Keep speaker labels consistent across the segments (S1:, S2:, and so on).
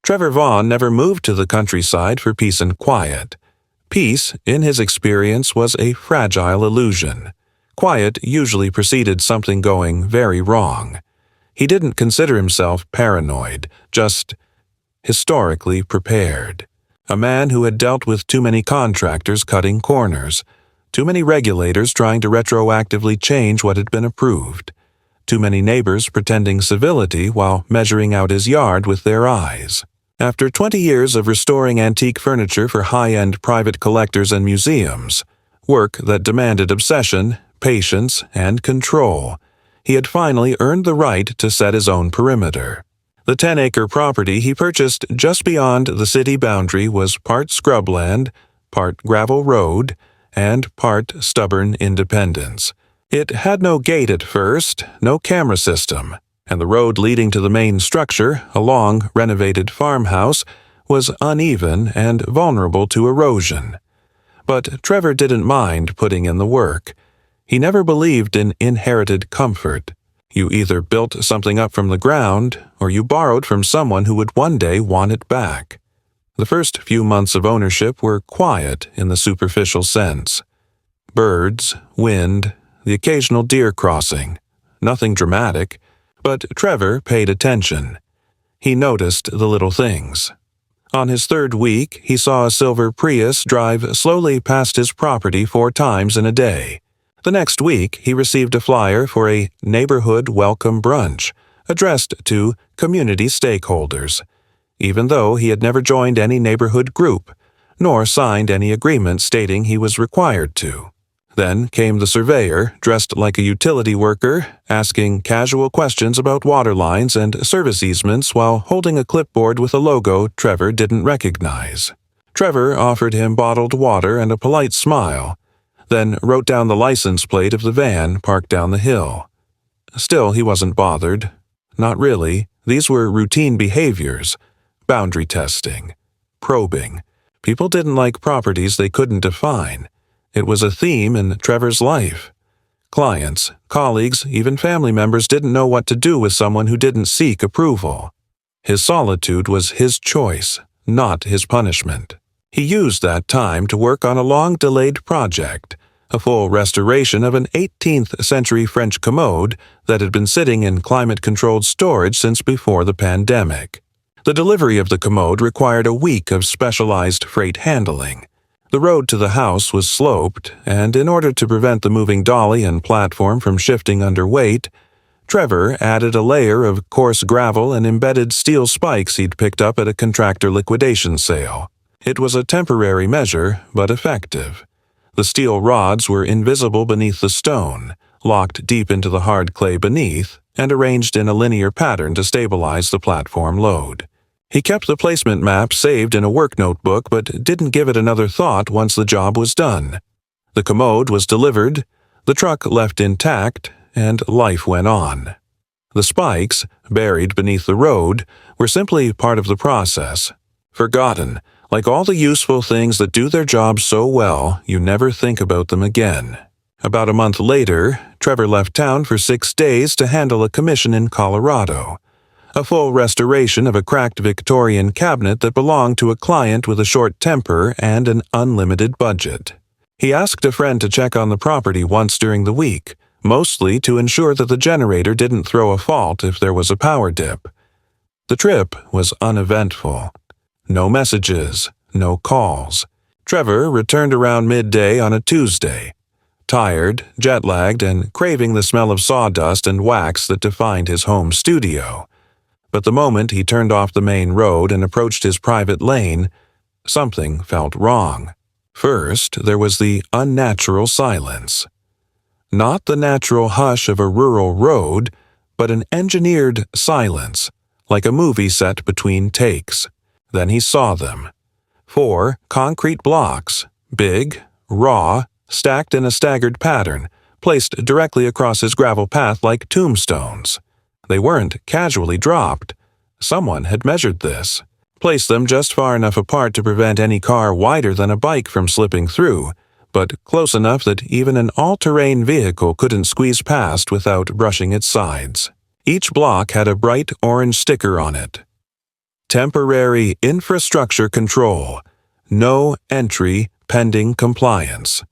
S1: Trevor Vaughn never moved to the countryside for peace and quiet. Peace, in his experience, was a fragile illusion. Quiet usually preceded something going very wrong. He didn't consider himself paranoid, just historically prepared. A man who had dealt with too many contractors cutting corners, too many regulators trying to retroactively change what had been approved, too many neighbors pretending civility while measuring out his yard with their eyes. After 20 years of restoring antique furniture for high-end private collectors and museums, work that demanded obsession, patience, and control, he had finally earned the right to set his own perimeter. The 10-acre property he purchased just beyond the city boundary was part scrubland, part gravel road, and part stubborn independence. It had no gate at first, no camera system, and the road leading to the main structure, a long, renovated farmhouse, was uneven and vulnerable to erosion. But Trevor didn't mind putting in the work. He never believed in inherited comfort. You either built something up from the ground, or you borrowed from someone who would one day want it back. The first few months of ownership were quiet in the superficial sense. Birds, wind, the occasional deer crossing. Nothing dramatic, but Trevor paid attention. He noticed the little things. On his third week, he saw a silver Prius drive slowly past his property 4 times in a day. The next week, he received a flyer for a neighborhood welcome brunch, addressed to community stakeholders, even though he had never joined any neighborhood group, nor signed any agreement stating he was required to. Then came the surveyor, dressed like a utility worker, asking casual questions about water lines and service easements while holding a clipboard with a logo Trevor didn't recognize. Trevor offered him bottled water and a polite smile, then wrote down the license plate of the van parked down the hill. Still, he wasn't bothered. Not really. These were routine behaviors. Boundary testing. Probing. People didn't like properties they couldn't define. It was a theme in Trevor's life. Clients, colleagues, even family members didn't know what to do with someone who didn't seek approval. His solitude was his choice, not his punishment. He used that time to work on a long-delayed project, a full restoration of an 18th-century French commode that had been sitting in climate-controlled storage since before the pandemic. The delivery of the commode required a week of specialized freight handling. The road to the house was sloped, and in order to prevent the moving dolly and platform from shifting under weight, Trevor added a layer of coarse gravel and embedded steel spikes he'd picked up at a contractor liquidation sale. It was a temporary measure, but effective. The steel rods were invisible beneath the stone, locked deep into the hard clay beneath, and arranged in a linear pattern to stabilize the platform load. He kept the placement map saved in a work notebook but didn't give it another thought once the job was done. The commode was delivered, the truck left intact, and life went on. The spikes, buried beneath the road, were simply part of the process. Forgotten. Like all the useful things that do their job so well, you never think about them again. About a month later, Trevor left town for 6 days to handle a commission in Colorado. A full restoration of a cracked Victorian cabinet that belonged to a client with a short temper and an unlimited budget. He asked a friend to check on the property once during the week, mostly to ensure that the generator didn't throw a fault if there was a power dip. The trip was uneventful. No messages, no calls. Trevor returned around midday on a Tuesday, tired, jet-lagged, and craving the smell of sawdust and wax that defined his home studio. But the moment he turned off the main road and approached his private lane, something felt wrong. First, there was the unnatural silence. Not the natural hush of a rural road, but an engineered silence, like a movie set between takes. Then he saw them. 4 concrete blocks, big, raw, stacked in a staggered pattern, placed directly across his gravel path like tombstones. They weren't casually dropped. Someone had measured this, placed them just far enough apart to prevent any car wider than a bike from slipping through, but close enough that even an all-terrain vehicle couldn't squeeze past without brushing its sides. Each block had a bright orange sticker on it. temporary infrastructure control. No entry pending compliance.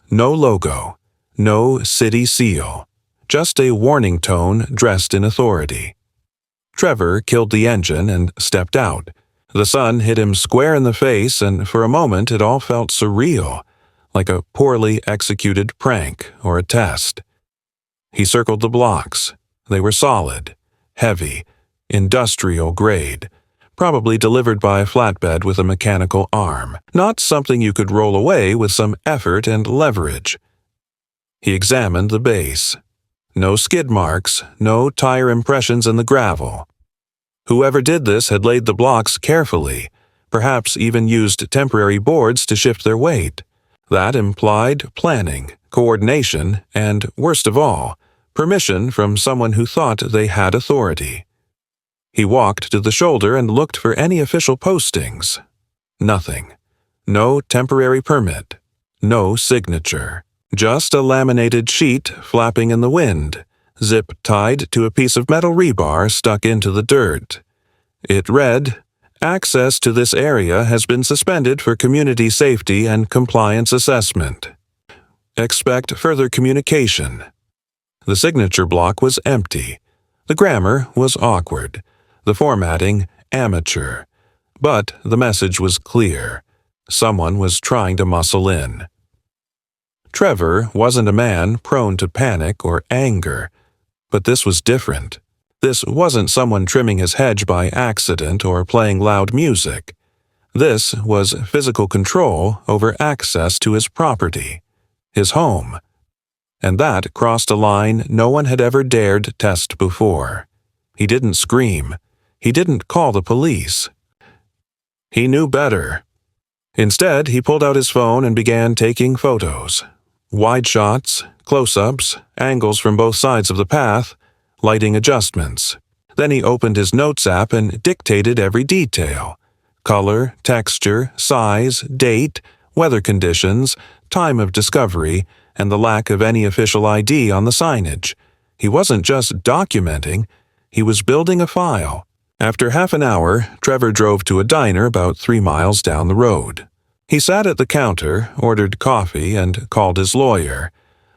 S1: No logo. No city seal. Just a warning tone dressed in authority. Trevor killed the engine and stepped out. The sun hit him square in the face, and for a moment it all felt surreal, like a poorly executed prank or a test. He circled the blocks. They were solid, heavy, industrial grade, probably delivered by a flatbed with a mechanical arm, not something you could roll away with some effort and leverage. He examined the base. No skid marks, no tire impressions in the gravel. Whoever did this had laid the blocks carefully, perhaps even used temporary boards to shift their weight. That implied planning, coordination, and, worst of all, permission from someone who thought they had authority. He walked to the shoulder and looked for any official postings. Nothing. No temporary permit. No signature. Just a laminated sheet flapping in the wind, zip tied to a piece of metal rebar stuck into the dirt. It read, "Access to this area has been suspended for community safety and compliance assessment. Expect further communication." The signature block was empty. The grammar was awkward. The formatting amateur. But the message was clear. Someone was trying to muscle in. Trevor wasn't a man prone to panic or anger, but this was different. This wasn't someone trimming his hedge by accident or playing loud music. This was physical control over access to his property, his home. And that crossed a line no one had ever dared test before. He didn't scream. He didn't call the police. He knew better. Instead, he pulled out his phone and began taking photos. Wide shots, close-ups, angles from both sides of the path, lighting adjustments. Then he opened his notes app and dictated every detail. Color, texture, size, date, weather conditions, time of discovery, and the lack of any official ID on the signage. He wasn't just documenting, he was building a file. After half an hour, Trevor drove to a diner about 3 miles down the road. He sat at the counter, ordered coffee, and called his lawyer.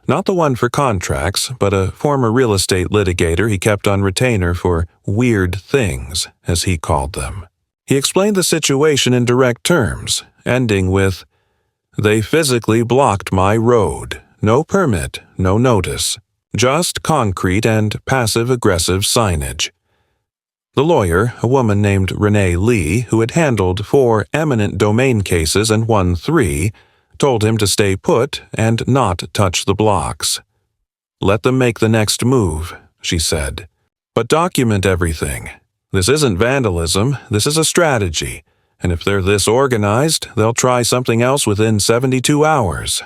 S1: Not the one for contracts, but a former real estate litigator he kept on retainer for weird things, as he called them. He explained the situation in direct terms, ending with, "They physically blocked my road. No permit, no notice. Just concrete and passive-aggressive signage." The lawyer, a woman named Renee Lee, who had handled 4 eminent domain cases and won 3, told him to stay put and not touch the blocks. "Let them make the next move," she said. "But document everything. This isn't vandalism, this is a strategy, and if they're this organized, they'll try something else within 72 hours.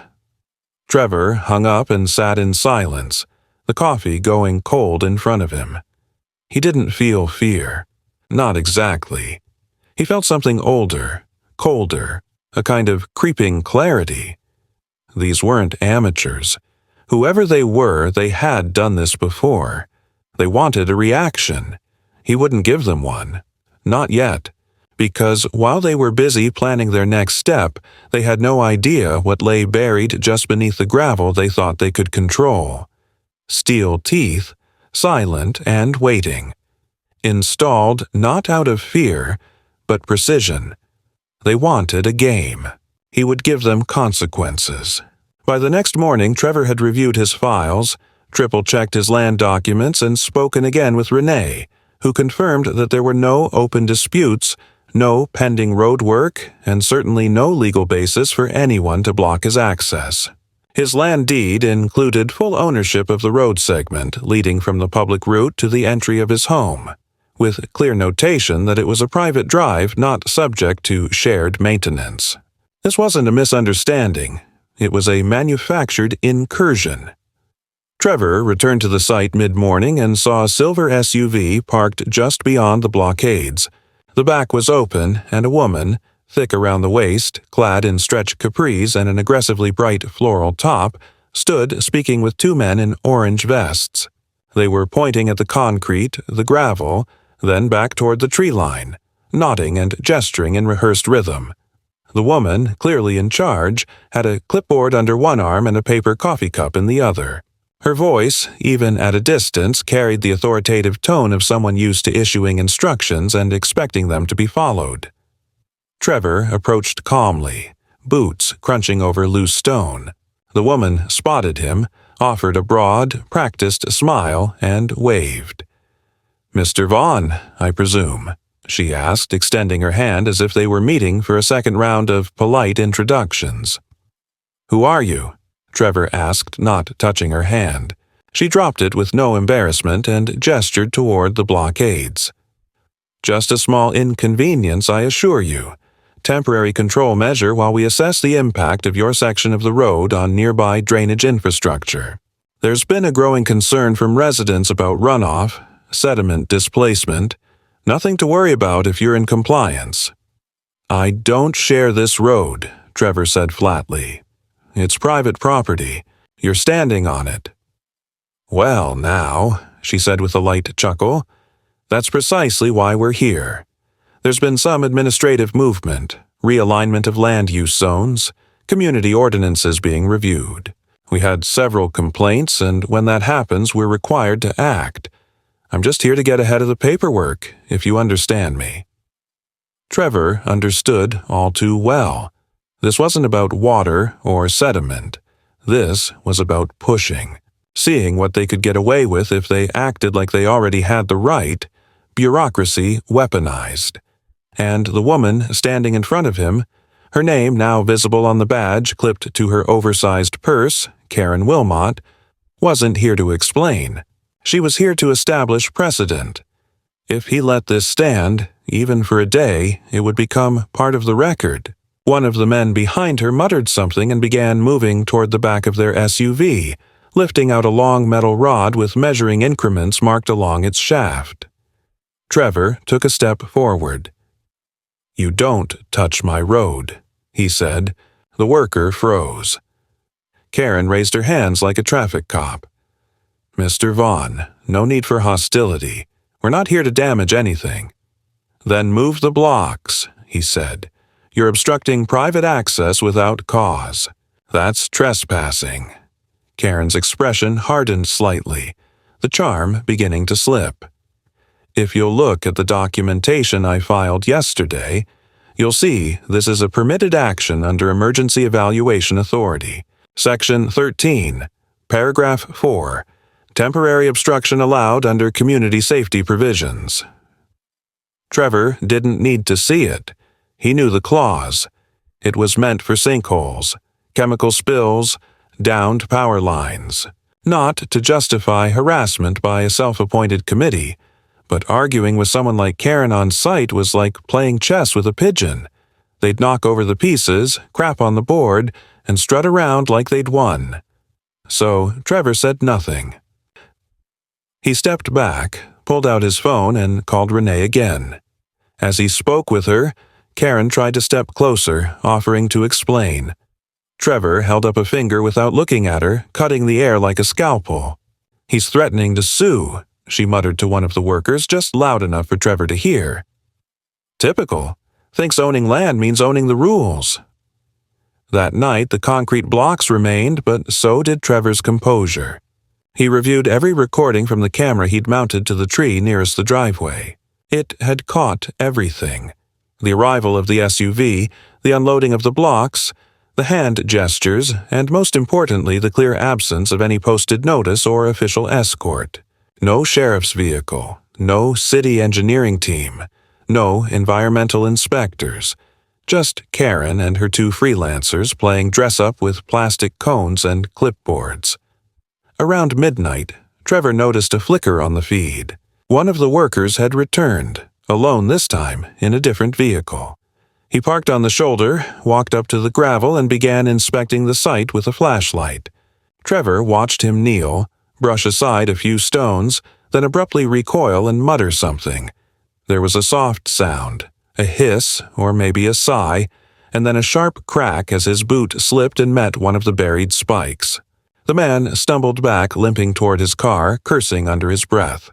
S1: Trevor hung up and sat in silence, the coffee going cold in front of him. He didn't feel fear. Not exactly. He felt something older, colder, a kind of creeping clarity. These weren't amateurs. Whoever they were, they had done this before. They wanted a reaction. He wouldn't give them one. Not yet. Because while they were busy planning their next step, they had no idea what lay buried just beneath the gravel they thought they could control. Steel teeth, silent and waiting. Installed not out of fear, but precision. They wanted a game. He would give them consequences. By the next morning, Trevor had reviewed his files, triple-checked his land documents, and spoken again with Renee, who confirmed that there were no open disputes, no pending road work, and certainly no legal basis for anyone to block his access. His land deed included full ownership of the road segment leading from the public route to the entry of his home, with clear notation that it was a private drive not subject to shared maintenance. This wasn't a misunderstanding. It was a manufactured incursion. Trevor returned to the site mid-morning and saw a silver SUV parked just beyond the blockades. The back was open, and a woman, thick around the waist, clad in stretch capris and an aggressively bright floral top, stood speaking with 2 men in orange vests. They were pointing at the concrete, the gravel, then back toward the tree line, nodding and gesturing in rehearsed rhythm. The woman, clearly in charge, had a clipboard under one arm and a paper coffee cup in the other. Her voice, even at a distance, carried the authoritative tone of someone used to issuing instructions and expecting them to be followed. Trevor approached calmly, boots crunching over loose stone. The woman spotted him, offered a broad, practiced smile, and waved. "Mr. Vaughn, I presume?" she asked, extending her hand as if they were meeting for a second round of polite introductions. "Who are you?" Trevor asked, not touching her hand. She dropped it with no embarrassment and gestured toward the blockades. "Just a small inconvenience, I assure you. Temporary control measure while we assess the impact of your section of the road on nearby drainage infrastructure. There's been a growing concern from residents about runoff, sediment displacement. Nothing to worry about if you're in compliance." "I don't share this road," Trevor said flatly. "It's private property. You're standing on it." "Well, now," she said with a light chuckle, "that's precisely why we're here. There's been some administrative movement, realignment of land use zones, community ordinances being reviewed. We had several complaints, and when that happens, we're required to act. I'm just here to get ahead of the paperwork, if you understand me." Trevor understood all too well. This wasn't about water or sediment. This was about pushing, seeing what they could get away with if they acted like they already had the right, bureaucracy weaponized. And the woman standing in front of him, her name now visible on the badge clipped to her oversized purse, Karen Wilmot, wasn't here to explain. She was here to establish precedent. If he let this stand, even for a day, it would become part of the record. One of the men behind her muttered something and began moving toward the back of their SUV, lifting out a long metal rod with measuring increments marked along its shaft. Trevor took a step forward. "You don't touch my road," he said. The worker froze. Karen raised her hands like a traffic cop. "Mr. Vaughn, no need for hostility. We're not here to damage anything." "Then move the blocks," he said. "You're obstructing private access without cause. That's trespassing." Karen's expression hardened slightly, the charm beginning to slip. "If you'll look at the documentation I filed yesterday, you'll see this is a permitted action under Emergency Evaluation Authority. Section 13, Paragraph 4, Temporary obstruction allowed under community safety provisions." Trevor didn't need to see it. He knew the clause. It was meant for sinkholes, chemical spills, downed power lines. Not to justify harassment by a self-appointed committee, but arguing with someone like Karen on site was like playing chess with a pigeon. They'd knock over the pieces, crap on the board, and strut around like they'd won. So Trevor said nothing. He stepped back, pulled out his phone, and called Renee again. As he spoke with her, Karen tried to step closer, offering to explain. Trevor held up a finger without looking at her, cutting the air like a scalpel. "He's threatening to sue," she muttered to one of the workers, just loud enough for Trevor to hear. "Typical. Thinks owning land means owning the rules." That night, the concrete blocks remained, but so did Trevor's composure. He reviewed every recording from the camera he'd mounted to the tree nearest the driveway. It had caught everything. The arrival of the SUV, the unloading of the blocks, the hand gestures, and most importantly, the clear absence of any posted notice or official escort. No sheriff's vehicle, no city engineering team, no environmental inspectors. Just Karen and her two freelancers playing dress-up with plastic cones and clipboards. Around midnight, Trevor noticed a flicker on the feed. One of the workers had returned, alone this time, in a different vehicle. He parked on the shoulder, walked up to the gravel, and began inspecting the site with a flashlight. Trevor watched him kneel, brush aside a few stones, then abruptly recoil and mutter something. There was a soft sound, a hiss or maybe a sigh, and then a sharp crack as his boot slipped and met one of the buried spikes. The man stumbled back, limping toward his car, cursing under his breath.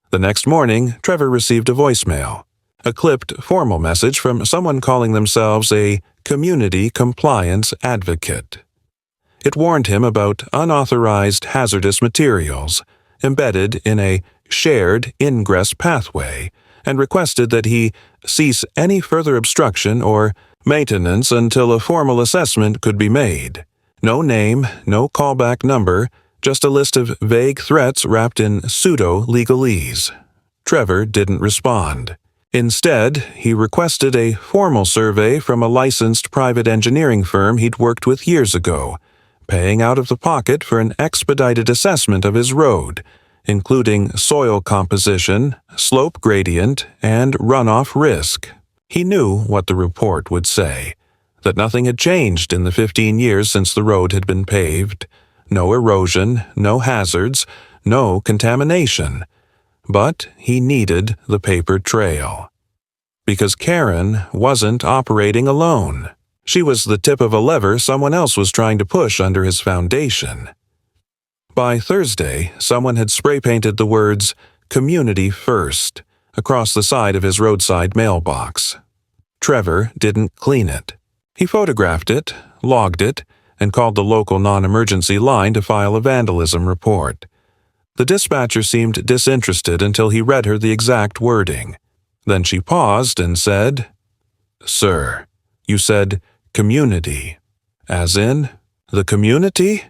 S1: The next morning, Trevor received a voicemail. a clipped formal message from someone calling themselves a community compliance advocate. It warned him about unauthorized hazardous materials embedded in a shared ingress pathway and requested that he cease any further obstruction or maintenance until a formal assessment could be made. No name, no callback number, just a list of vague threats wrapped in pseudo-legalese. Trevor didn't respond. Instead, he requested a formal survey from a licensed private engineering firm he'd worked with years ago, paying out of the pocket for an expedited assessment of his road, including soil composition, slope gradient, and runoff risk. He knew what the report would say, that nothing had changed in the 15 years since the road had been paved. No erosion, no hazards, no contamination. But he needed the paper trail. Because Karen wasn't operating alone. She was the tip of a lever someone else was trying to push under his foundation. By Thursday, someone had spray-painted the words, "Community First," across the side of his roadside mailbox. Trevor didn't clean it. He photographed it, logged it, and called the local non-emergency line to file a vandalism report. The dispatcher seemed disinterested until he read her the exact wording. Then she paused and said, "Sir, you said community. As in, the community?"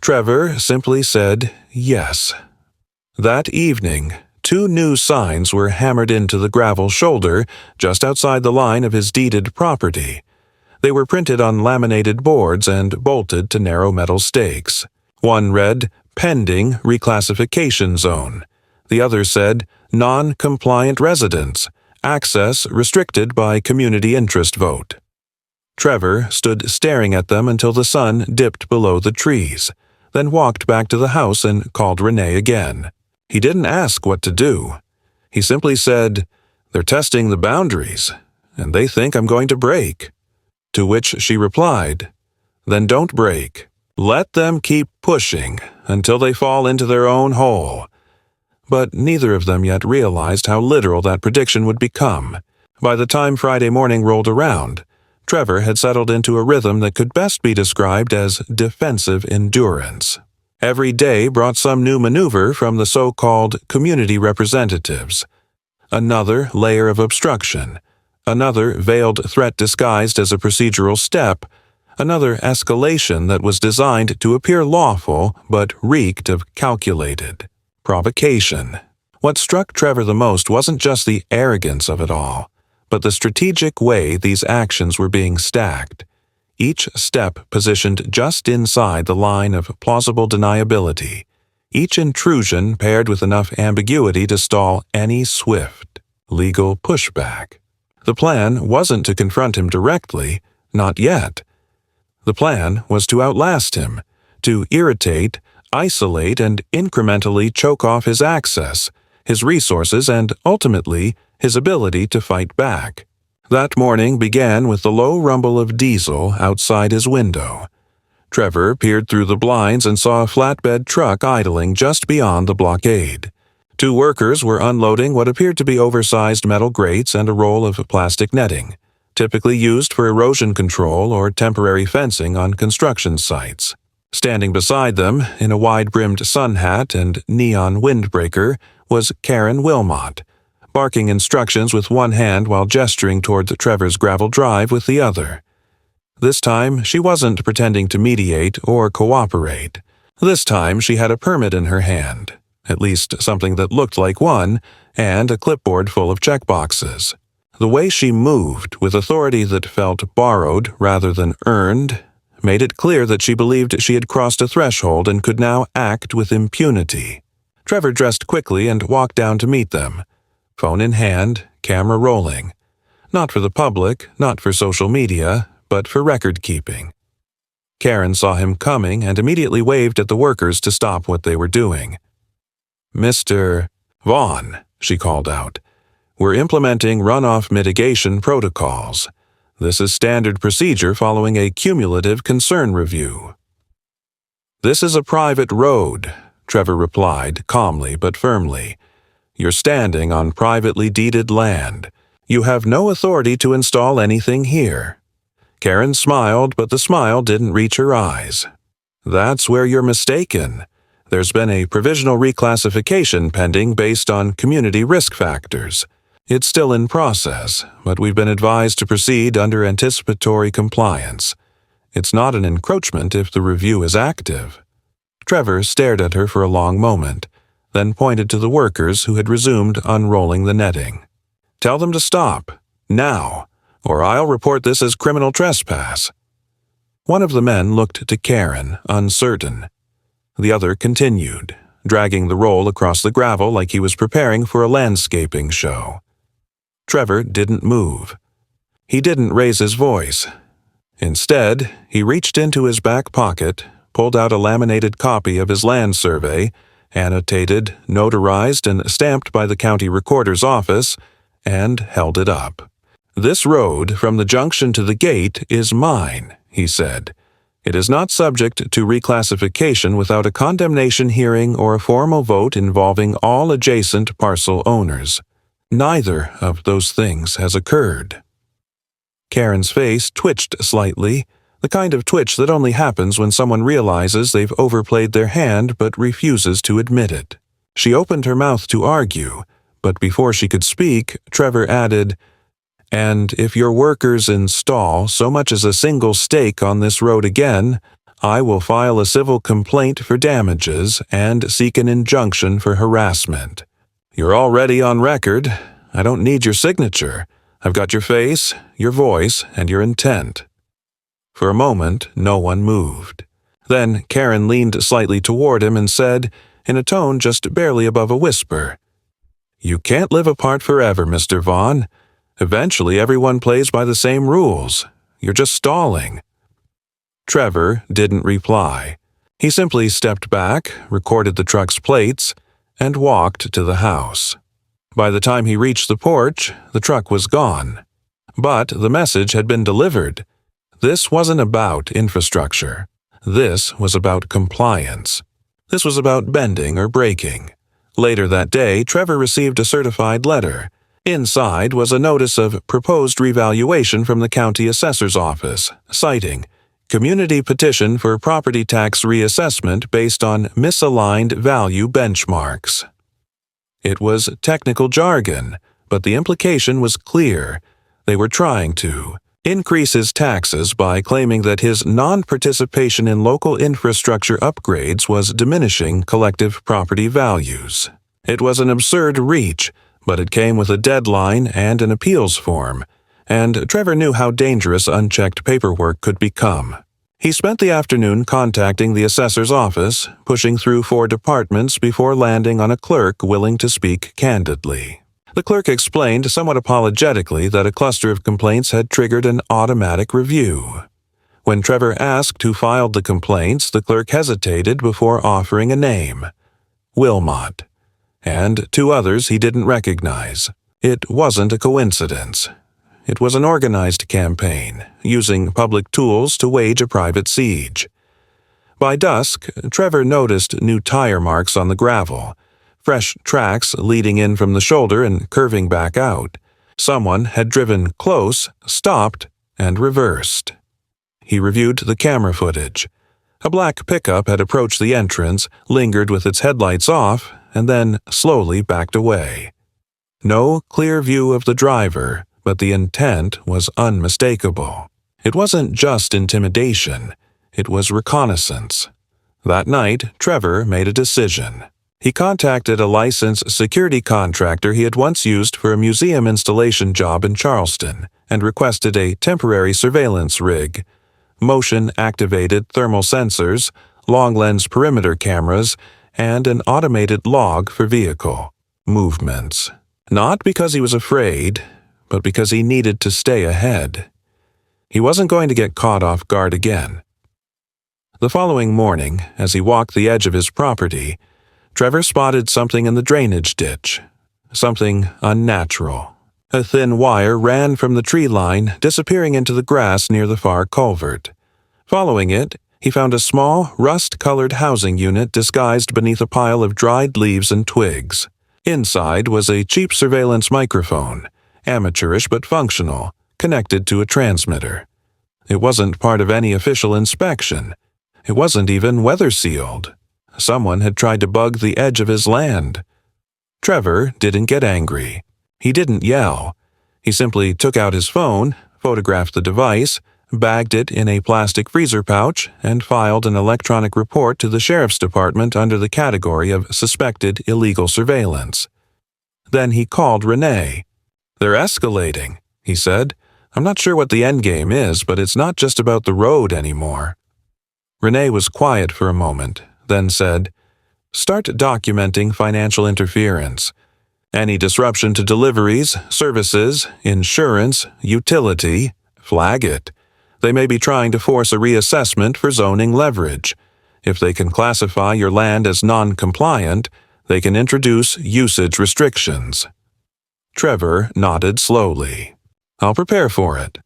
S1: Trevor simply said yes. That evening, 2 new signs were hammered into the gravel shoulder just outside the line of his deeded property. They were printed on laminated boards and bolted to narrow metal stakes. One read, "Pending Reclassification Zone." The other said, "Non-compliant residents. Access restricted by community interest vote." Trevor stood staring at them until the sun dipped below the trees, then walked back to the house and called Renee again. He didn't ask what to do. He simply said, "They're testing the boundaries, and they think I'm going to break." To which she replied, "Then don't break. Let them keep pushing until they fall into their own hole." But neither of them yet realized how literal that prediction would become. By the time Friday morning rolled around, Trevor had settled into a rhythm that could best be described as defensive endurance. Every day brought some new maneuver from the so-called community representatives. Another layer of obstruction, another veiled threat disguised as a procedural step, another escalation that was designed to appear lawful but reeked of calculated provocation. What struck Trevor the most wasn't just the arrogance of it all, but the strategic way these actions were being stacked. Each step positioned just inside the line of plausible deniability, each intrusion paired with enough ambiguity to stall any swift, legal pushback. The plan wasn't to confront him directly, not yet. The plan was to outlast him, to irritate, isolate, and incrementally choke off his access, his resources, and ultimately his ability to fight back. That morning began with the low rumble of diesel outside his window. Trevor peered through the blinds and saw a flatbed truck idling just beyond the blockade. 2 workers were unloading what appeared to be oversized metal grates and a roll of plastic netting, typically used for erosion control or temporary fencing on construction sites. Standing beside them, in a wide-brimmed sun hat and neon windbreaker, was Karen Wilmot, barking instructions with one hand while gesturing toward Trevor's gravel drive with the other. This time, she wasn't pretending to mediate or cooperate. This time, she had a permit in her hand, at least something that looked like one, and a clipboard full of checkboxes. The way she moved, with authority that felt borrowed rather than earned, made it clear that she believed she had crossed a threshold and could now act with impunity. Trevor dressed quickly and walked down to meet them, phone in hand, camera rolling. Not for the public, not for social media, but for record-keeping. Karen saw him coming and immediately waved at the workers to stop what they were doing. "Mr. Vaughn," she called out, "we're implementing runoff mitigation protocols. This is standard procedure following a cumulative concern review." "This is a private road," Trevor replied, calmly but firmly. "You're standing on privately deeded land. You have no authority to install anything here." Karen smiled, but the smile didn't reach her eyes. "That's where you're mistaken. There's been a provisional reclassification pending based on community risk factors. It's still in process, but we've been advised to proceed under anticipatory compliance. It's not an encroachment if the review is active." Trevor stared at her for a long moment, then pointed to the workers who had resumed unrolling the netting. "Tell them to stop, now, or I'll report this as criminal trespass." One of the men looked to Karen, uncertain. The other continued, dragging the roll across the gravel like he was preparing for a landscaping show. Trevor didn't move. He didn't raise his voice. Instead, he reached into his back pocket, pulled out a laminated copy of his land survey, annotated, notarized, and stamped by the county recorder's office, and held it up. "This road from the junction to the gate is mine," he said. "It is not subject to reclassification without a condemnation hearing or a formal vote involving all adjacent parcel owners. Neither of those things has occurred." Karen's face twitched slightly, the kind of twitch that only happens when someone realizes they've overplayed their hand but refuses to admit it. She opened her mouth to argue, but before she could speak, Trevor added, "And if your workers install so much as a single stake on this road again, I will file a civil complaint for damages and seek an injunction for harassment. You're already on record. I don't need your signature. I've got your face, your voice, and your intent." For a moment, no one moved. Then Karen leaned slightly toward him and said, in a tone just barely above a whisper, "You can't live apart forever, Mr. Vaughn. Eventually everyone plays by the same rules. You're just stalling." Trevor didn't reply. He simply stepped back, recorded the truck's plates, and walked to the house. By the time he reached the porch, the truck was gone. But the message had been delivered. This wasn't about infrastructure. This was about compliance. This was about bending or breaking. Later that day, Trevor received a certified letter. Inside was a notice of proposed revaluation from the county assessor's office, citing community petition for property tax reassessment based on misaligned value benchmarks. It was technical jargon, but the implication was clear. They were trying to increase his taxes by claiming that his non-participation in local infrastructure upgrades was diminishing collective property values. It was an absurd reach, but it came with a deadline and an appeals form, and Trevor knew how dangerous unchecked paperwork could become. He spent the afternoon contacting the assessor's office, pushing through 4 departments before landing on a clerk willing to speak candidly. The clerk explained somewhat apologetically that a cluster of complaints had triggered an automatic review. When Trevor asked who filed the complaints, the clerk hesitated before offering a name: Wilmot, and 2 others he didn't recognize. It wasn't a coincidence. It was an organized campaign, using public tools to wage a private siege. By dusk, Trevor noticed new tire marks on the gravel, fresh tracks leading in from the shoulder and curving back out. Someone had driven close, stopped, and reversed. He reviewed the camera footage. A black pickup had approached the entrance, lingered with its headlights off, and then slowly backed away. No clear view of the driver, but the intent was unmistakable. It wasn't just intimidation, it was reconnaissance. That night, Trevor made a decision. He contacted a licensed security contractor he had once used for a museum installation job in Charleston and requested a temporary surveillance rig, motion-activated thermal sensors, long-lens perimeter cameras, and an automated log for vehicle movements. Not because he was afraid, but because he needed to stay ahead. He wasn't going to get caught off guard again. The following morning, as he walked the edge of his property, Trevor spotted something in the drainage ditch. Something unnatural. A thin wire ran from the tree line, disappearing into the grass near the far culvert. Following it, he found a small, rust-colored housing unit disguised beneath a pile of dried leaves and twigs. Inside was a cheap surveillance microphone, amateurish but functional, connected to a transmitter. It wasn't part of any official inspection. It wasn't even weather-sealed. Someone had tried to bug the edge of his land. Trevor didn't get angry. He didn't yell. He simply took out his phone, photographed the device, bagged it in a plastic freezer pouch, and filed an electronic report to the sheriff's department under the category of suspected illegal surveillance. Then he called Renee. "They're escalating," he said. "I'm not sure what the endgame is, but it's not just about the road anymore." Renee was quiet for a moment, then said, "Start documenting financial interference. Any disruption to deliveries, services, insurance, utility, flag it. They may be trying to force a reassessment for zoning leverage. If they can classify your land as non-compliant, they can introduce usage restrictions." Trevor nodded slowly. "I'll prepare for it."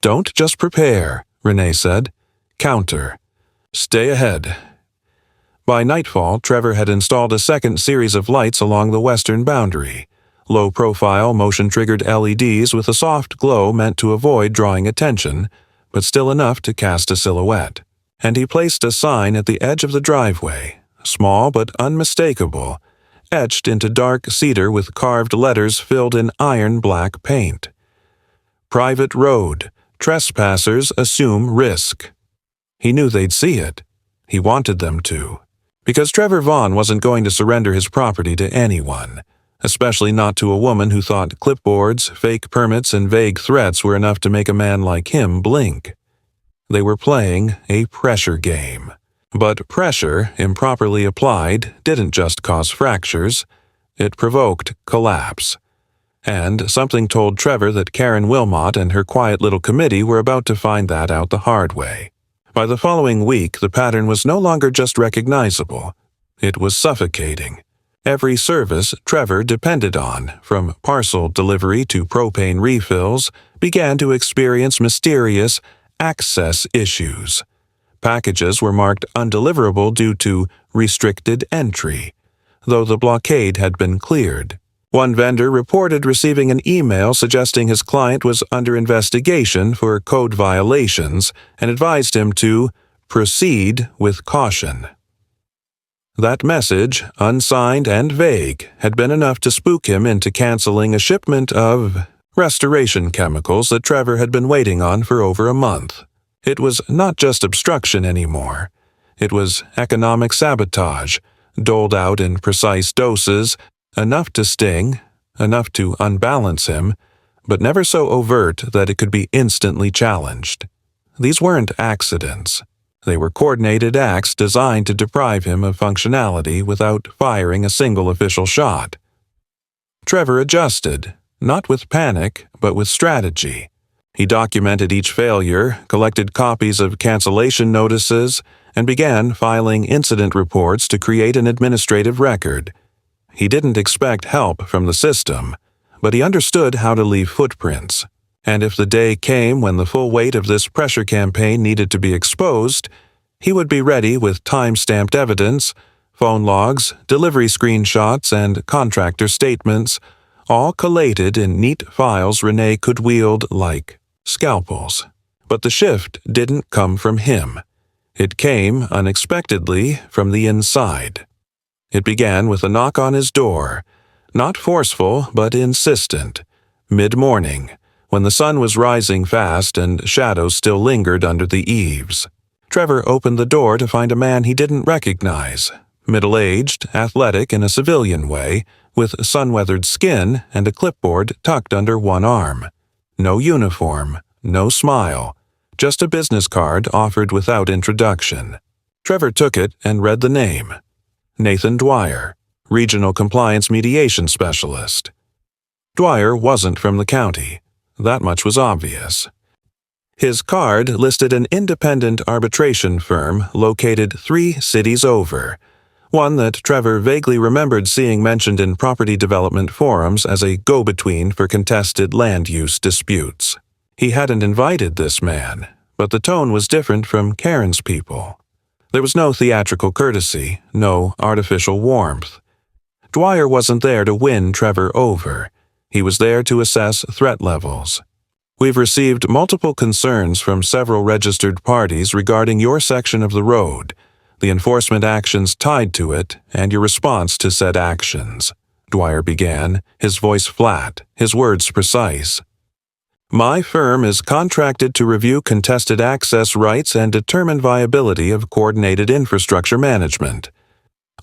S1: "Don't just prepare," Renee said. "Counter. Stay ahead." By nightfall, Trevor had installed a second series of lights along the western boundary, low-profile, motion-triggered LEDs with a soft glow meant to avoid drawing attention, but still enough to cast a silhouette. And he placed a sign at the edge of the driveway, small but unmistakable, etched into dark cedar with carved letters filled in iron-black paint. "Private road. Trespassers assume risk." He knew they'd see it. He wanted them to. Because Trevor Vaughn wasn't going to surrender his property to anyone, especially not to a woman who thought clipboards, fake permits, and vague threats were enough to make a man like him blink. They were playing a pressure game. But pressure, improperly applied, didn't just cause fractures. It provoked collapse. And something told Trevor that Karen Wilmot and her quiet little committee were about to find that out the hard way. By the following week, the pattern was no longer just recognizable. It was suffocating. Every service Trevor depended on, from parcel delivery to propane refills, began to experience mysterious access issues. Packages were marked undeliverable due to restricted entry, though the blockade had been cleared. One vendor reported receiving an email suggesting his client was under investigation for code violations and advised him to proceed with caution. That message, unsigned and vague, had been enough to spook him into canceling a shipment of restoration chemicals that Trevor had been waiting on for over a month. It was not just obstruction anymore. It was economic sabotage, doled out in precise doses, enough to sting, enough to unbalance him, but never so overt that it could be instantly challenged. These weren't accidents. They were coordinated acts designed to deprive him of functionality without firing a single official shot. Trevor adjusted, not with panic, but with strategy. He documented each failure, collected copies of cancellation notices, and began filing incident reports to create an administrative record. He didn't expect help from the system, but he understood how to leave footprints. And if the day came when the full weight of this pressure campaign needed to be exposed, he would be ready with time-stamped evidence, phone logs, delivery screenshots, and contractor statements, all collated in neat files Renee could wield like scalpels. But the shift didn't come from him. It came, unexpectedly, from the inside. It began with a knock on his door, not forceful but insistent, mid-morning, when the sun was rising fast and shadows still lingered under the eaves. Trevor opened the door to find a man he didn't recognize, middle-aged, athletic in a civilian way, with sun-weathered skin and a clipboard tucked under one arm. No uniform, no smile, just a business card offered without introduction. Trevor took it and read the name. Nathan Dwyer, Regional Compliance Mediation Specialist. Dwyer wasn't from the county. That much was obvious. His card listed an independent arbitration firm located 3 cities over, one that Trevor vaguely remembered seeing mentioned in property development forums as a go-between for contested land use disputes. He hadn't invited this man, but the tone was different from Karen's people. There was no theatrical courtesy, no artificial warmth. Dwyer wasn't there to win Trevor over. He was there to assess threat levels. We've received multiple concerns from several registered parties regarding your section of the road, the enforcement actions tied to it, and your response to said actions," Dwyer began, his voice flat, his words precise. "My firm is contracted to review contested access rights and determine viability of coordinated infrastructure management.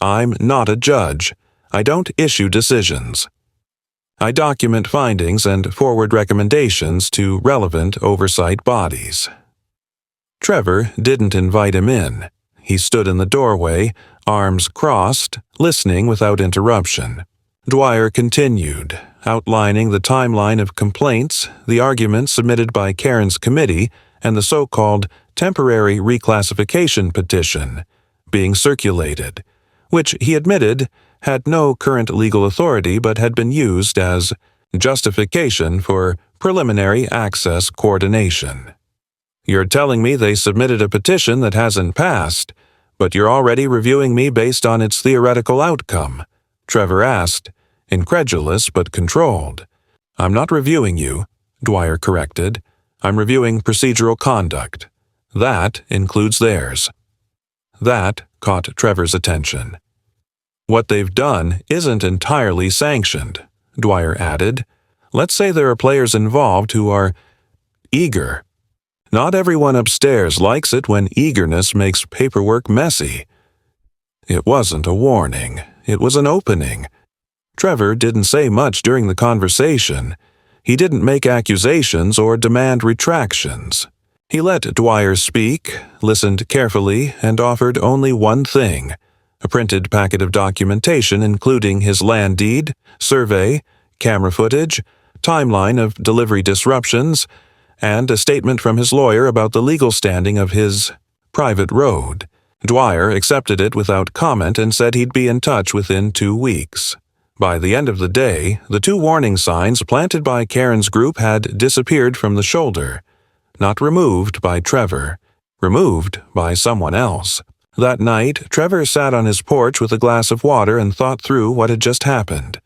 S1: I'm not a judge. I don't issue decisions. I document findings and forward recommendations to relevant oversight bodies." Trevor didn't invite him in. He stood in the doorway, arms crossed, listening without interruption. Dwyer continued, outlining the timeline of complaints, the arguments submitted by Karen's committee, and the so-called temporary reclassification petition being circulated, which he admitted had no current legal authority but had been used as justification for preliminary access coordination. "You're telling me they submitted a petition that hasn't passed, but you're already reviewing me based on its theoretical outcome?" Trevor asked, incredulous but controlled. "I'm not reviewing you," Dwyer corrected. "I'm reviewing procedural conduct. That includes theirs." That caught Trevor's attention. "What they've done isn't entirely sanctioned," Dwyer added. "Let's say there are players involved who are eager. Not everyone upstairs likes it when eagerness makes paperwork messy." It wasn't a warning. It was an opening. Trevor didn't say much during the conversation. He didn't make accusations or demand retractions. He let Dwyer speak, listened carefully, and offered only one thing: a printed packet of documentation including his land deed, survey, camera footage, timeline of delivery disruptions, and a statement from his lawyer about the legal standing of his private road. Dwyer accepted it without comment and said he'd be in touch within 2 weeks. By the end of the day, the 2 warning signs planted by Karen's group had disappeared from the shoulder. Not removed by Trevor, removed by someone else. That night, Trevor sat on his porch with a glass of water and thought through what had just happened.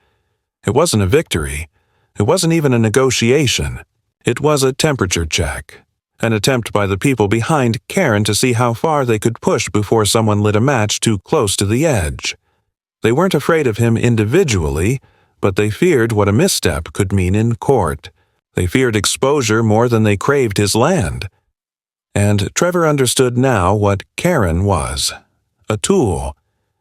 S1: It wasn't a victory. It wasn't even a negotiation. It was a temperature check, an attempt by the people behind Karen to see how far they could push before someone lit a match too close to the edge. They weren't afraid of him individually, but they feared what a misstep could mean in court. They feared exposure more than they craved his land. And Trevor understood now what Karen was. A tool.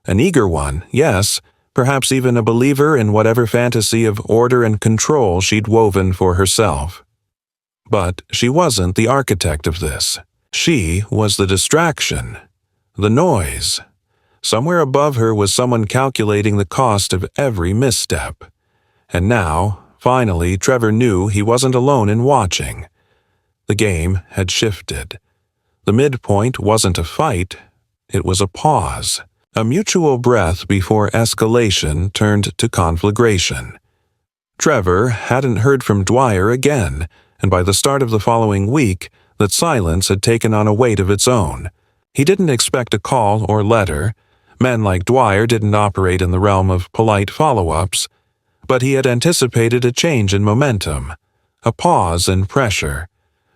S1: An eager one, yes, perhaps even a believer in whatever fantasy of order and control she'd woven for herself. But she wasn't the architect of this. She was the distraction, the noise. Somewhere above her was someone calculating the cost of every misstep. And now, finally, Trevor knew he wasn't alone in watching. The game had shifted. The midpoint wasn't a fight, it was a pause, a mutual breath before escalation turned to conflagration. Trevor hadn't heard from Dwyer again, and by the start of the following week, that silence had taken on a weight of its own. He didn't expect a call or letter. Men like Dwyer didn't operate in the realm of polite follow-ups, but he had anticipated a change in momentum, a pause in pressure,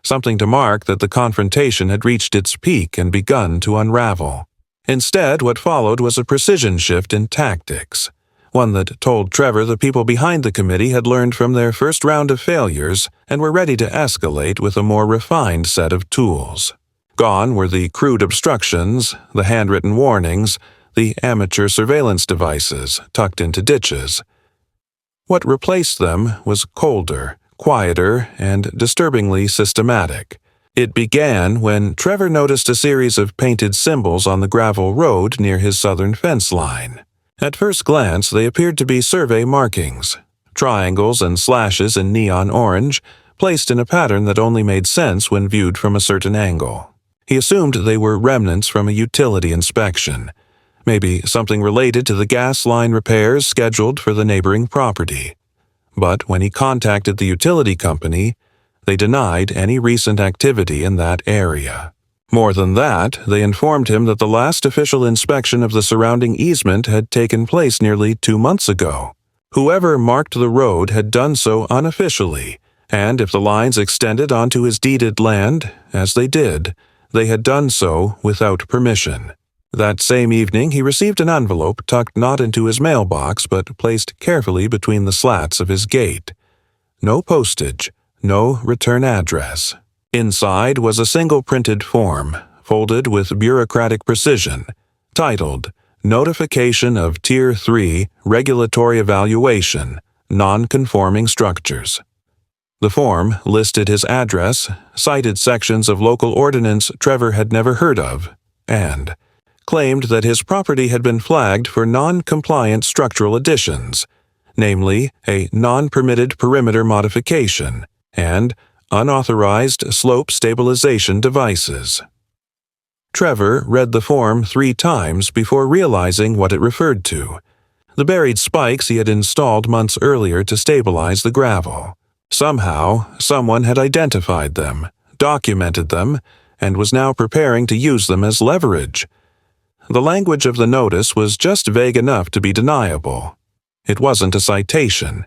S1: something to mark that the confrontation had reached its peak and begun to unravel. Instead, what followed was a precision shift in tactics, one that told Trevor the people behind the committee had learned from their first round of failures and were ready to escalate with a more refined set of tools. Gone were the crude obstructions, the handwritten warnings, the amateur surveillance devices tucked into ditches. What replaced them was colder, quieter, and disturbingly systematic. It began when Trevor noticed a series of painted symbols on the gravel road near his southern fence line. At first glance, they appeared to be survey markings, triangles and slashes in neon orange, placed in a pattern that only made sense when viewed from a certain angle. He assumed they were remnants from a utility inspection, maybe something related to the gas line repairs scheduled for the neighboring property. But when he contacted the utility company, they denied any recent activity in that area. More than that, they informed him that the last official inspection of the surrounding easement had taken place nearly 2 months ago. Whoever marked the road had done so unofficially, and if the lines extended onto his deeded land, as they did, they had done so without permission. That same evening he received an envelope tucked not into his mailbox but placed carefully between the slats of his gate. No postage, no return address. Inside was a single printed form, folded with bureaucratic precision, titled Notification of Tier 3 Regulatory Evaluation, Non-Conforming Structures. The form listed his address, cited sections of local ordinance Trevor had never heard of, and claimed that his property had been flagged for non-compliant structural additions, namely a non-permitted perimeter modification and unauthorized slope stabilization devices. Trevor read the form 3 times before realizing what it referred to: the buried spikes he had installed months earlier to stabilize the gravel. Somehow, someone had identified them, documented them, and was now preparing to use them as leverage. The language of the notice was just vague enough to be deniable. It wasn't a citation.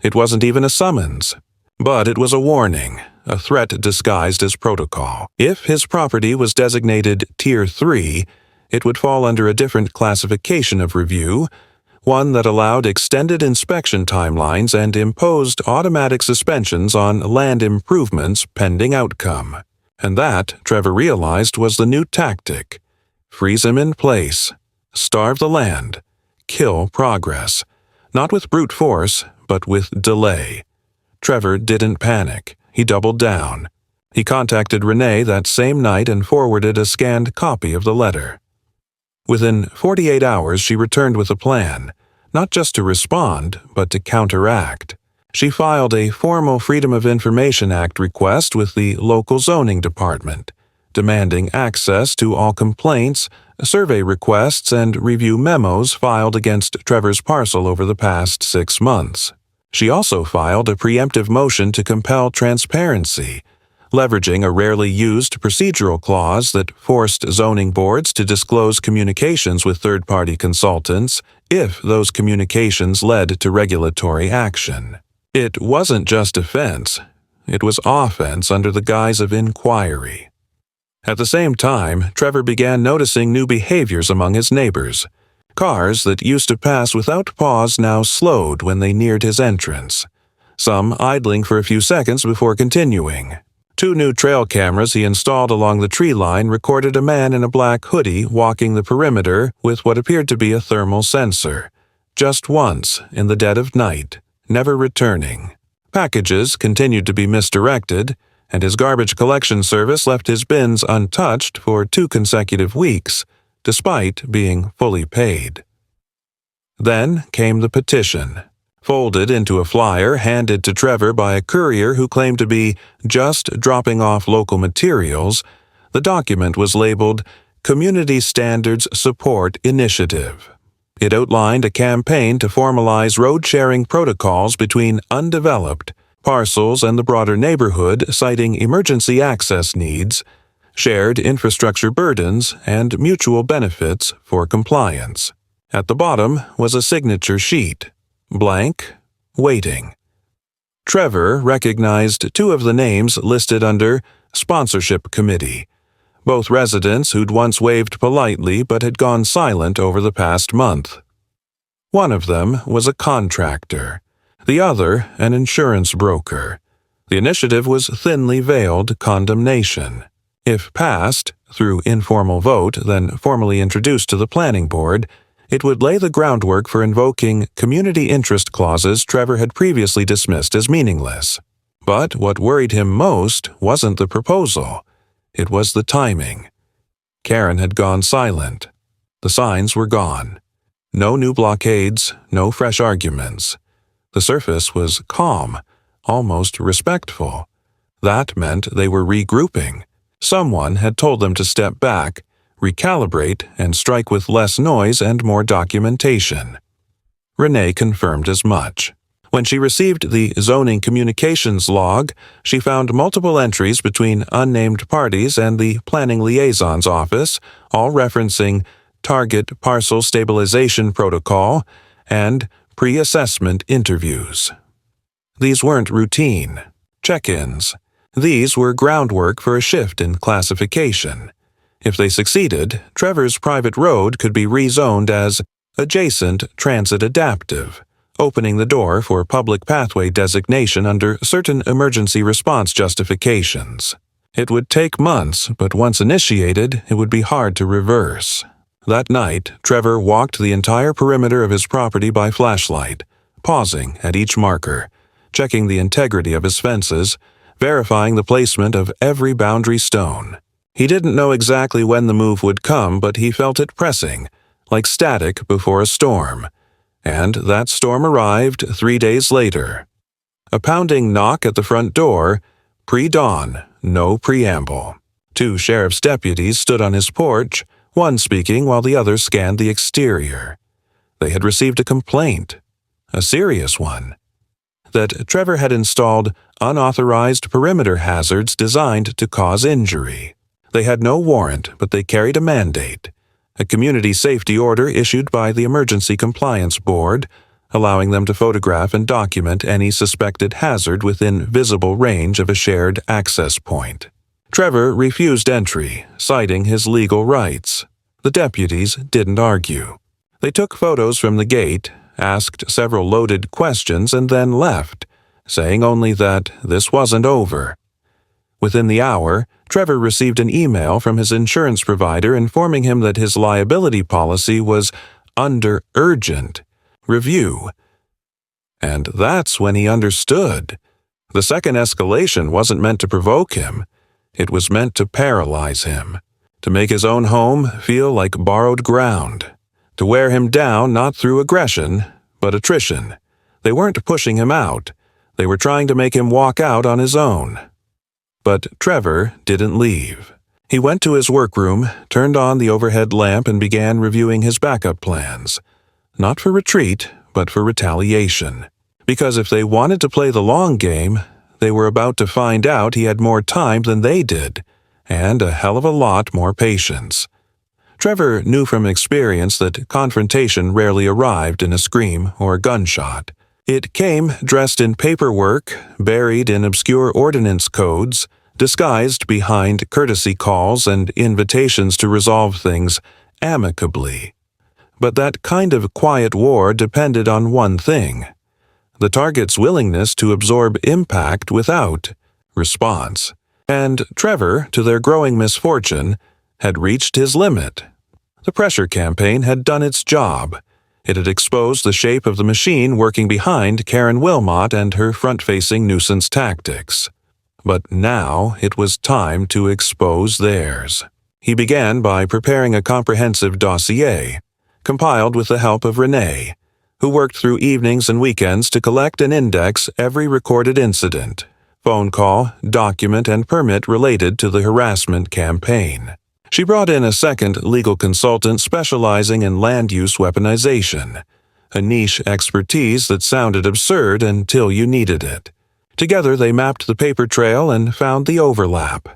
S1: It wasn't even a summons. But it was a warning, a threat disguised as protocol. If his property was designated Tier 3, it would fall under a different classification of review, one that allowed extended inspection timelines and imposed automatic suspensions on land improvements pending outcome. And that, Trevor realized, was the new tactic. Freeze him in place. Starve the land. Kill progress. Not with brute force, but with delay. Trevor didn't panic. He doubled down. He contacted Renee that same night and forwarded a scanned copy of the letter. Within 48 hours, she returned with a plan, not just to respond, but to counteract. She filed a formal Freedom of Information Act request with the local zoning department, demanding access to all complaints, survey requests, and review memos filed against Trevor's parcel over the past 6 months. She also filed a preemptive motion to compel transparency, leveraging a rarely used procedural clause that forced zoning boards to disclose communications with third-party consultants if those communications led to regulatory action. It wasn't just defense. It was offense under the guise of inquiry. At the same time, Trevor began noticing new behaviors among his neighbors. Cars that used to pass without pause now slowed when they neared his entrance, some idling for a few seconds before continuing. 2 new trail cameras he installed along the tree line recorded a man in a black hoodie walking the perimeter with what appeared to be a thermal sensor, just once in the dead of night, never returning. Packages continued to be misdirected, and his garbage collection service left his bins untouched for 2 consecutive weeks, despite being fully paid. Then came the petition, folded into a flyer handed to Trevor by a courier who claimed to be just dropping off local materials. The document was labeled Community Standards Support Initiative. It outlined a campaign to formalize road-sharing protocols between undeveloped parcels and the broader neighborhood, citing emergency access needs, shared infrastructure burdens, and mutual benefits for compliance. At the bottom was a signature sheet, blank, waiting. Trevor recognized 2 of the names listed under Sponsorship Committee, both residents who'd once waved politely but had gone silent over the past month. One of them was a contractor, the other an insurance broker. The initiative was thinly veiled condemnation. If passed, through informal vote, then formally introduced to the planning board, it would lay the groundwork for invoking community interest clauses Trevor had previously dismissed as meaningless. But what worried him most wasn't the proposal. It was the timing. Karen had gone silent. The signs were gone. No new blockades, no fresh arguments. The surface was calm, almost respectful. That meant they were regrouping. Someone had told them to step back, recalibrate, and strike with less noise and more documentation. Renee confirmed as much. When she received the zoning communications log, she found multiple entries between unnamed parties and the planning liaison's office, all referencing Target Parcel Stabilization Protocol and pre-assessment interviews. These weren't routine check-ins. These were groundwork for a shift in classification. If they succeeded, Trevor's private road could be rezoned as Adjacent Transit Adaptive, opening the door for public pathway designation under certain emergency response justifications. It would take months, but once initiated, it would be hard to reverse. That night, Trevor walked the entire perimeter of his property by flashlight, pausing at each marker, checking the integrity of his fences, verifying the placement of every boundary stone. He didn't know exactly when the move would come, but he felt it pressing, like static before a storm. And that storm arrived 3 days later. A pounding knock at the front door, pre-dawn, no preamble. 2 sheriff's deputies stood on his porch, one speaking while the other scanned the exterior. They had received a complaint, a serious one, that Trevor had installed unauthorized perimeter hazards designed to cause injury. They had no warrant, but they carried a mandate, a community safety order issued by the Emergency Compliance Board, allowing them to photograph and document any suspected hazard within visible range of a shared access point. Trevor refused entry, citing his legal rights. The deputies didn't argue. They took photos from the gate, asked several loaded questions, and then left, saying only that this wasn't over. Within the hour, Trevor received an email from his insurance provider informing him that his liability policy was under urgent review. And that's when he understood. The second escalation wasn't meant to provoke him. It was meant to paralyze him, to make his own home feel like borrowed ground, to wear him down not through aggression, but attrition. They weren't pushing him out. They were trying to make him walk out on his own. But Trevor didn't leave. He went to his workroom, turned on the overhead lamp, and began reviewing his backup plans. Not for retreat, but for retaliation. Because if they wanted to play the long game, they were about to find out he had more time than they did, and a hell of a lot more patience. Trevor knew from experience that confrontation rarely arrived in a scream or a gunshot. It came dressed in paperwork, buried in obscure ordinance codes, disguised behind courtesy calls and invitations to resolve things amicably. But that kind of quiet war depended on one thing: the target's willingness to absorb impact without response. And Trevor, to their growing misfortune, had reached his limit. The pressure campaign had done its job. It had exposed the shape of the machine working behind Karen Wilmot and her front-facing nuisance tactics. But now it was time to expose theirs. He began by preparing a comprehensive dossier, compiled with the help of Renee, who worked through evenings and weekends to collect and index every recorded incident, phone call, document, and permit related to the harassment campaign. She brought in a second legal consultant specializing in land use weaponization, a niche expertise that sounded absurd until you needed it. Together they mapped the paper trail and found the overlap,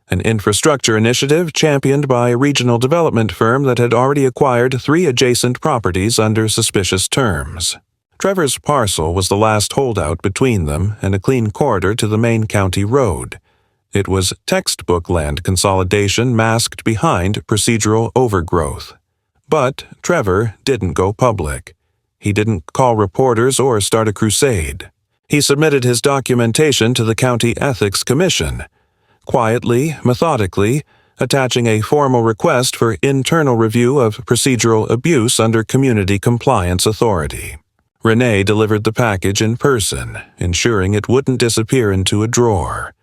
S1: an infrastructure initiative championed by a regional development firm that had already acquired 3 adjacent properties under suspicious terms. Trevor's parcel was the last holdout between them and a clean corridor to the main county road. It was textbook land consolidation masked behind procedural overgrowth. But Trevor didn't go public. He didn't call reporters or start a crusade. He submitted his documentation to the County Ethics Commission, quietly, methodically, attaching a formal request for internal review of procedural abuse under Community Compliance Authority. Renee delivered the package in person, ensuring it wouldn't disappear into a drawer.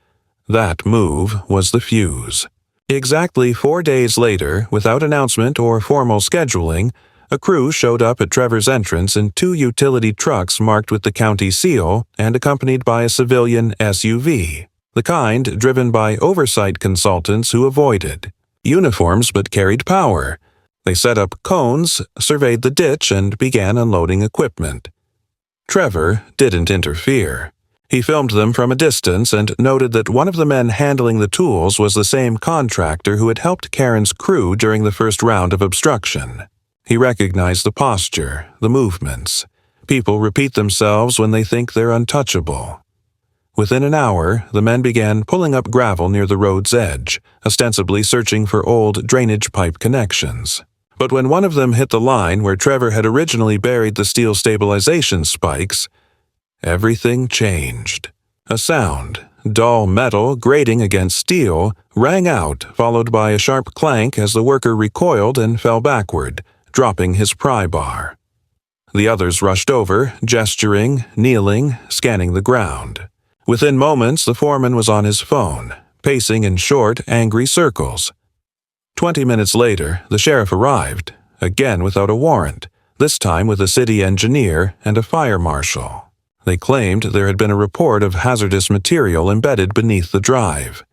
S1: That move was the fuse. Exactly 4 days later, without announcement or formal scheduling, a crew showed up at Trevor's entrance in 2 utility trucks marked with the county seal and accompanied by a civilian SUV, the kind driven by oversight consultants who avoided uniforms but carried power. They set up cones, surveyed the ditch, and began unloading equipment. Trevor didn't interfere. He filmed them from a distance and noted that one of the men handling the tools was the same contractor who had helped Karen's crew during the first round of obstruction. He recognized the posture, the movements. People repeat themselves when they think they're untouchable. Within an hour, the men began pulling up gravel near the road's edge, ostensibly searching for old drainage pipe connections. But when one of them hit the line where Trevor had originally buried the steel stabilization spikes, everything changed. A sound, dull metal grating against steel, rang out, followed by a sharp clank as the worker recoiled and fell backward, dropping his pry bar. The others rushed over, gesturing, kneeling, scanning the ground. Within moments, the foreman was on his phone, pacing in short, angry circles. 20 minutes later, the sheriff arrived, again without a warrant, this time with a city engineer and a fire marshal. They claimed there had been a report of hazardous material embedded beneath the drive.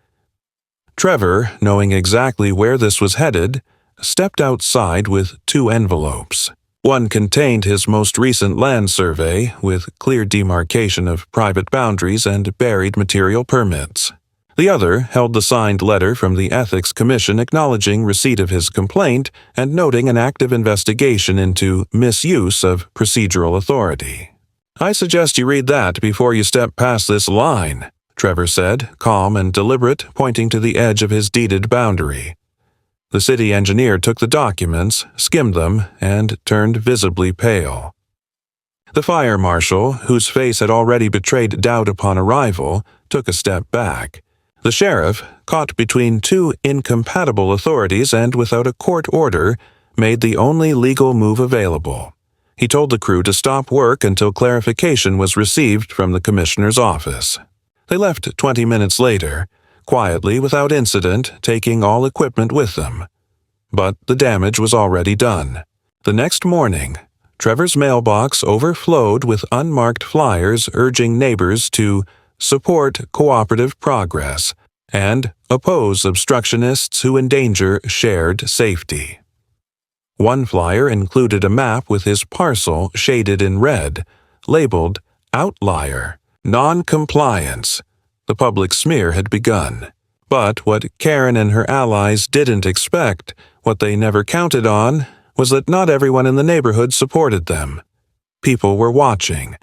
S1: Trevor, knowing exactly where this was headed, stepped outside with 2 envelopes. One contained his most recent land survey, with clear demarcation of private boundaries and buried material permits. The other held the signed letter from the Ethics Commission acknowledging receipt of his complaint and noting an active investigation into misuse of procedural authority. "I suggest you read that before you step past this line," Trevor said, calm and deliberate, pointing to the edge of his deeded boundary. The city engineer took the documents, skimmed them, and turned visibly pale. The fire marshal, whose face had already betrayed doubt upon arrival, took a step back. The sheriff, caught between 2 incompatible authorities and without a court order, made the only legal move available. He told the crew to stop work until clarification was received from the commissioner's office. They left 20 minutes later, quietly without incident, taking all equipment with them. But the damage was already done. The next morning, Trevor's mailbox overflowed with unmarked flyers urging neighbors to support cooperative progress and oppose obstructionists who endanger shared safety. One flyer included a map with his parcel shaded in red, labeled Outlier, Non-Compliance. The public smear had begun. But what Karen and her allies didn't expect, what they never counted on, was that not everyone in the neighborhood supported them. People were watching.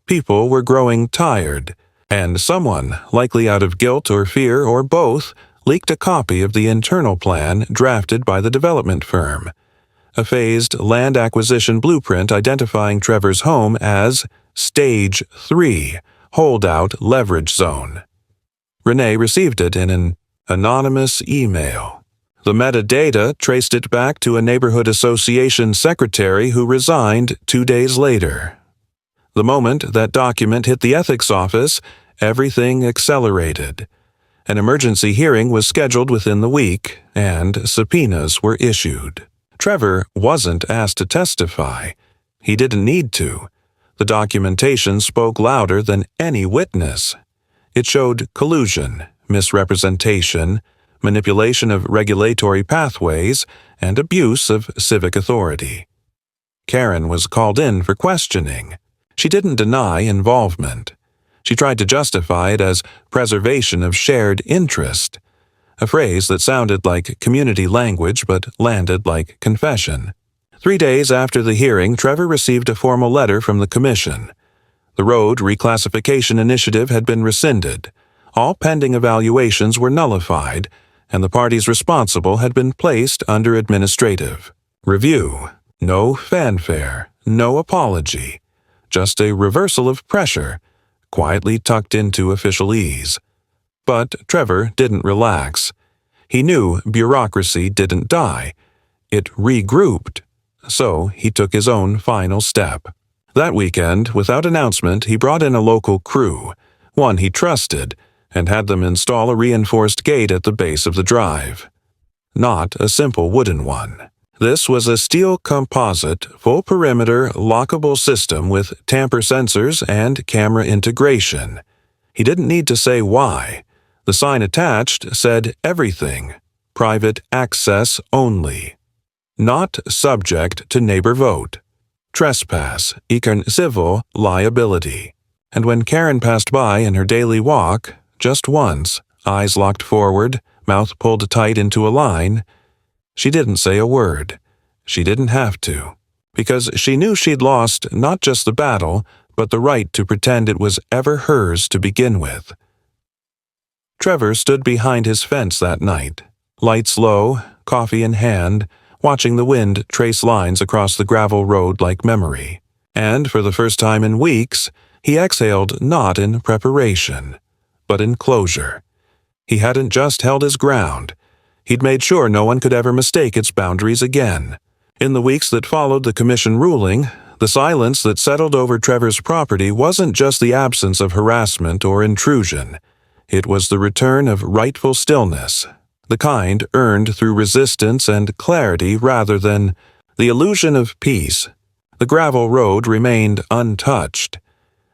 S1: People were growing tired. And someone, likely out of guilt or fear or both, leaked a copy of the internal plan drafted by the development firm. A phased land acquisition blueprint identifying Trevor's home as Stage 3, Holdout Leverage Zone. Renee received it in an anonymous email. The metadata traced it back to a neighborhood association secretary who resigned 2 days later. The moment that document hit the ethics office, everything accelerated. An emergency hearing was scheduled within the week, and subpoenas were issued. Trevor wasn't asked to testify. He didn't need to. The documentation spoke louder than any witness. It showed collusion, misrepresentation, manipulation of regulatory pathways, and abuse of civic authority. Karen was called in for questioning. She didn't deny involvement. She tried to justify it as preservation of shared interest, a phrase that sounded like community language but landed like confession. 3 days after the hearing, Trevor received a formal letter from the commission. The road reclassification initiative had been rescinded. All pending evaluations were nullified, and the parties responsible had been placed under administrative review. No fanfare, no apology, just a reversal of pressure, quietly tucked into official ease. But Trevor didn't relax. He knew bureaucracy didn't die. It regrouped. So he took his own final step. That weekend, without announcement, he brought in a local crew, one he trusted, and had them install a reinforced gate at the base of the drive. Not a simple wooden one. This was a steel composite, full-perimeter, lockable system with tamper sensors and camera integration. He didn't need to say why. The sign attached said everything. Private access only. Not subject to neighbor vote. Trespass, equal civil liability. And when Karen passed by in her daily walk, just once, eyes locked forward, mouth pulled tight into a line, she didn't say a word. She didn't have to. because she knew she'd lost not just the battle, but the right to pretend it was ever hers to begin with. Trevor stood behind his fence that night, lights low, coffee in hand, watching the wind trace lines across the gravel road like memory. And for the first time in weeks, he exhaled not in preparation, but in closure. He hadn't just held his ground. He'd made sure no one could ever mistake its boundaries again. In the weeks that followed the commission ruling, the silence that settled over Trevor's property wasn't just the absence of harassment or intrusion. It was the return of rightful stillness, the kind earned through resistance and clarity rather than the illusion of peace. The gravel road remained untouched.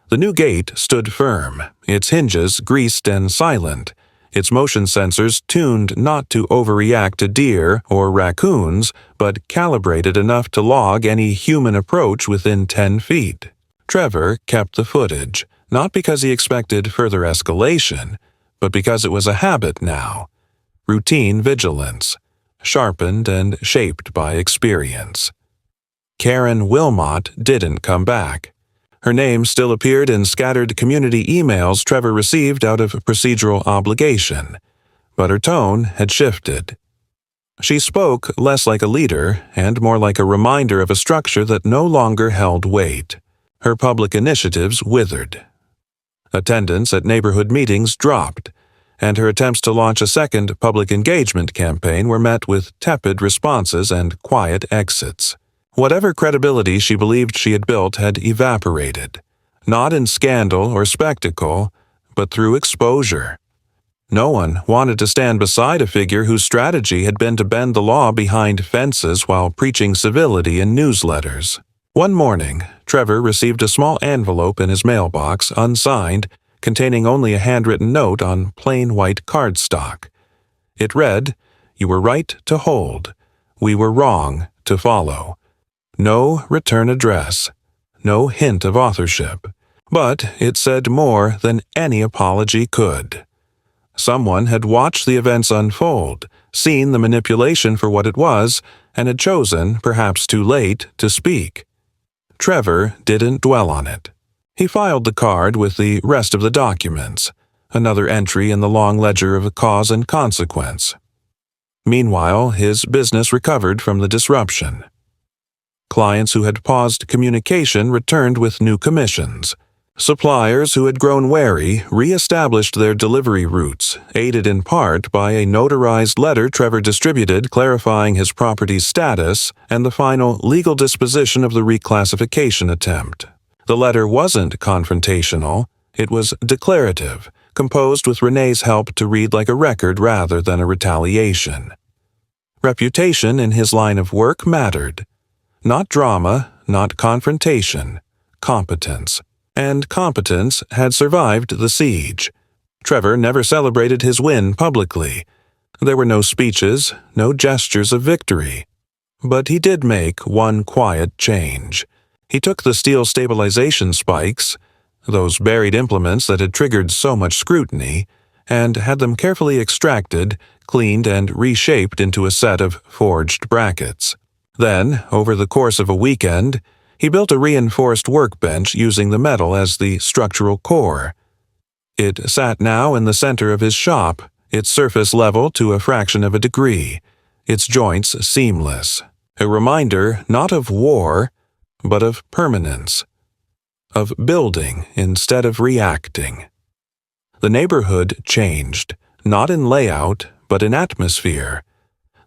S1: The new gate stood firm, its hinges greased and silent, its motion sensors tuned not to overreact to deer or raccoons, but calibrated enough to log any human approach within 10 feet. Trevor kept the footage, not because he expected further escalation, but because it was a habit now. Routine vigilance, sharpened and shaped by experience. Karen Wilmot didn't come back. Her name still appeared in scattered community emails Trevor received out of procedural obligation, but her tone had shifted. She spoke less like a leader and more like a reminder of a structure that no longer held weight. Her public initiatives withered. Attendance at neighborhood meetings dropped, and her attempts to launch a second public engagement campaign were met with tepid responses and quiet exits. Whatever credibility she believed she had built had evaporated, not in scandal or spectacle, but through exposure. No one wanted to stand beside a figure whose strategy had been to bend the law behind fences while preaching civility in newsletters. One morning, Trevor received a small envelope in his mailbox, unsigned, containing only a handwritten note on plain white cardstock. It read, "You were right to hold. We were wrong to follow." No return address, no hint of authorship, but it said more than any apology could. Someone had watched the events unfold, seen the manipulation for what it was, and had chosen, perhaps too late, to speak. Trevor didn't dwell on it. He filed the card with the rest of the documents, another entry in the long ledger of cause and consequence. Meanwhile, his business recovered from the disruption. Clients who had paused communication returned with new commissions. Suppliers who had grown wary re-established their delivery routes, aided in part by a notarized letter Trevor distributed clarifying his property's status and the final legal disposition of the reclassification attempt. The letter wasn't confrontational, it was declarative, composed with Renee's help to read like a record rather than a retaliation. Reputation in his line of work mattered. Not drama, not confrontation, competence. And competence had survived the siege. Trevor never celebrated his win publicly. There were no speeches, no gestures of victory. But he did make one quiet change. He took the steel stabilization spikes, those buried implements that had triggered so much scrutiny, and had them carefully extracted, cleaned, and reshaped into a set of forged brackets. Then, over the course of a weekend, he built a reinforced workbench using the metal as the structural core. It sat now in the center of his shop, its surface level to a fraction of a degree, its joints seamless, a reminder not of war, but of permanence, of building instead of reacting. The neighborhood changed, not in layout, but in atmosphere.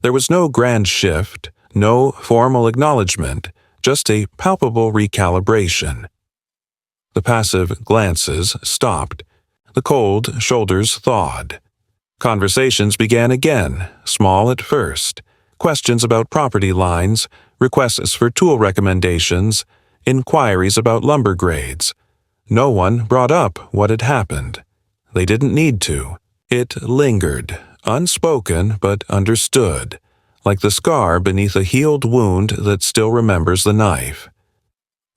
S1: There was no grand shift, no formal acknowledgement, just a palpable recalibration. The passive glances stopped. The cold shoulders thawed. Conversations began again, small at first. Questions about property lines, requests for tool recommendations, inquiries about lumber grades. No one brought up what had happened. They didn't need to. It lingered, unspoken but understood, like the scar beneath a healed wound that still remembers the knife.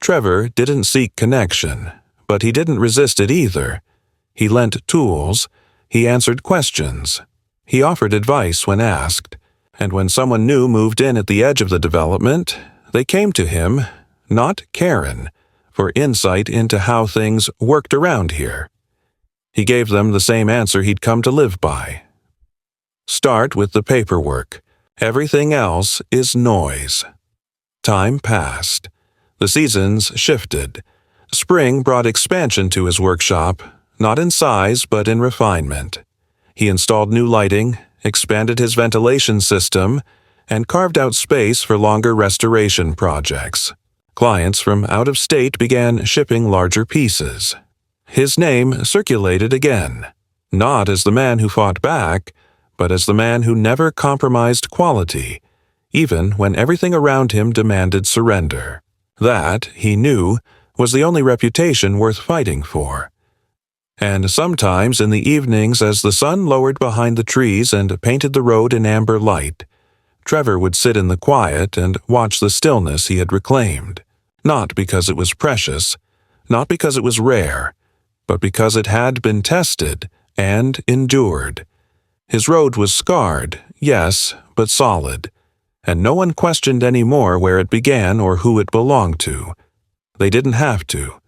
S1: Trevor didn't seek connection, but he didn't resist it either. He lent tools, he answered questions, he offered advice when asked, and when someone new moved in at the edge of the development, They came to him, not Karen, for insight into how things worked around here. He gave them the same answer he'd come to live by. Start with the paperwork. Everything else is noise. Time passed. The seasons shifted. Spring brought expansion to his workshop, not in size but in refinement. He installed new lighting, expanded his ventilation system, and carved out space for longer restoration projects. Clients from out of state began shipping larger pieces. His name circulated again, not as the man who fought back, but as the man who never compromised quality, even when everything around him demanded surrender. That, he knew, was the only reputation worth fighting for. And sometimes in the evenings as the sun lowered behind the trees and painted the road in amber light, Trevor would sit in the quiet and watch the stillness he had reclaimed, not because it was precious, not because it was rare, but because it had been tested and endured. His road was scarred, yes, but solid, and no one questioned any more where it began or who it belonged to. They didn't have to.